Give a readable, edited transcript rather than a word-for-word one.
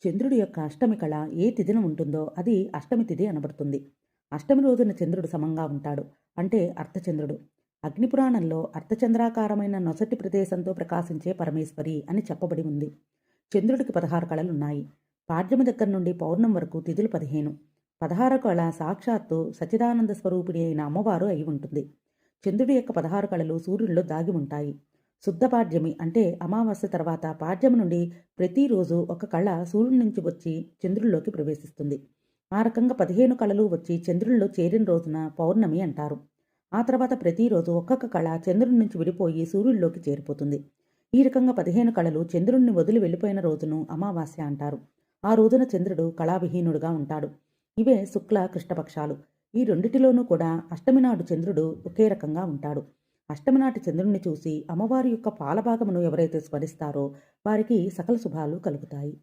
చంద్రుడి యొక్క అష్టమి కళ ఏ తిథిన ఉంటుందో అది అష్టమి తిథి అనబడుతుంది. అష్టమి రోజున చంద్రుడు సమంగా ఉంటాడు. అంటే అర్ధచంద్రుడు. అగ్నిపురాణంలో అర్ధచంద్రాకారమైన నొసటి ప్రదేశంతో ప్రకాశించే పరమేశ్వరి అని చెప్పబడి ఉంది. చంద్రుడికి 16 కళలున్నాయి. పాడ్యమి దగ్గర నుండి పౌర్ణం వరకు తిథులు 15. 16 కళ సాక్షాత్తు సచ్చిదానంద స్వరూపిణి అయిన అమ్మవారు అయి ఉంటుంది. చంద్రుడి యొక్క 16 కళలు సూర్యుడిలో దాగి ఉంటాయి. శుద్ధ పాడ్యమి అంటే అమావాస్య తర్వాత పాడ్యమి నుండి ప్రతిరోజు ఒక కళ సూర్యుడి నుంచి వచ్చి చంద్రుల్లోకి ప్రవేశిస్తుంది. ఆ రకంగా 15 కళలు వచ్చి చంద్రుల్లో చేరిన రోజున పౌర్ణమి అంటారు. ఆ తర్వాత ప్రతిరోజు ఒక్కొక్క కళ చంద్రుడి నుంచి విడిపోయి సూర్యుడిలోకి చేరిపోతుంది. ఈ రకంగా 15 కళలు చంద్రుడిని వదిలి వెళ్ళిపోయిన రోజును అమావాస్య అంటారు. ఆ రోజున చంద్రుడు కళావిహీనుడుగా ఉంటాడు. ఇవే శుక్ల కృష్ణపక్షాలు. ఈ రెండిటిలోనూ కూడా అష్టమి నాడు చంద్రుడు ఒకే రకంగా ఉంటాడు. అష్టమి నాటి చంద్రుడిని చూసి అమ్మవారి యొక్క పాలభాగమును ఎవరైతే స్మరిస్తారో వారికి సకల శుభాలు కలుగుతాయి.